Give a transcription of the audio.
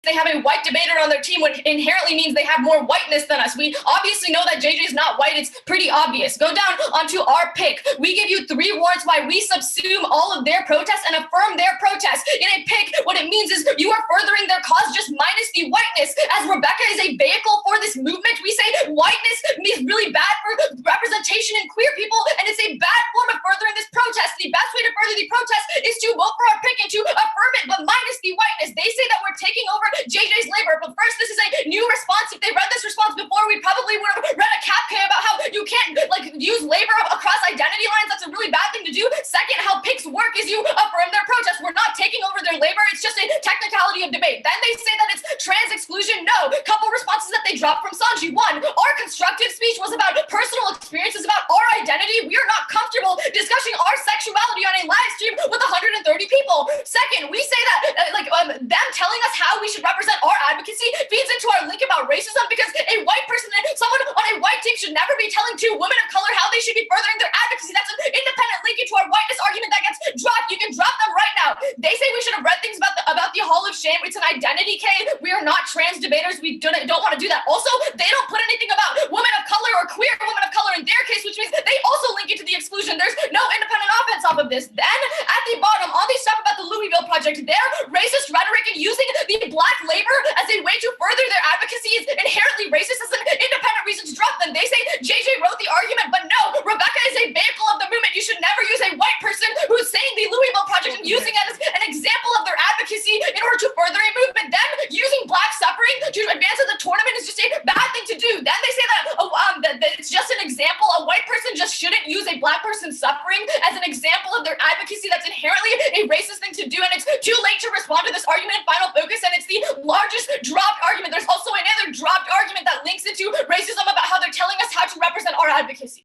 they have a white debater on their team, which inherently means they have more whiteness than us. We obviously know that JJ is not white. It's pretty obvious. Go down onto our pick. We give you 3 warrants why we subsume all of their protests and affirm their protests. In a pick, what it means is you are furthering their cause just minus the whiteness. As Rebecca is a vehicle for this movement, we say whiteness is really bad for representation in queer people, and it's a bad form of furthering this protest. The best way to further the protest is to vote for our pick and to affirm it, but minus the whiteness. They say that we're taking over JJ's labor, but first, this is a new response. If they read this response before, we probably would have read a CapK about how you can't use labor across identity lines. That's a really bad thing to do. Second, how picks work is you affirm their protest. We're not taking over their labor. It's just a technicality of debate. Then they say that it's trans exclusion. No. Couple responses that they dropped from Sanji. 1, our constructive speech was about personal experiences, about our identity. We are not comfortable discussing our sexuality on a live stream with 130 people. Second, we say that them telling us how we should represent our advocacy feeds into our link about racism, because a white person, someone on a white team, should never be telling 2 women of color how they should be furthering their advocacy. That's an independent link into our whiteness argument that gets dropped. You can drop them right now. They say we should have read things about the Hall of Shame. It's an identity K. We are not trans debaters. We don't want to do that. Also, they don't put anything about women of color or queer women of color in their case, which means they also link into the exclusion. There's no independent offense off of this. Then at the bottom, all these stuff about the Louisville Project, their racist rhetoric and using the black labor as a way to further their advocacy is inherently racist. As an independent reason to drop them. They say JJ wrote the argument, but no, Rebecca is a vehicle of the movement. You should never use a white person who's saying the Louisville Project and using it as an example of their advocacy in order to further a movement. Then using black suffering to advance in the tournament is just a bad thing to do. Then they say that it's just an example. A white person just shouldn't use a black person's suffering as an example of their advocacy. That's inherently a racist thing to do, and it's too late to respond to this argument in Final Focus, and it's the largest dropped argument. There's also another dropped argument that links into racism about how they're telling us how to represent our advocacy.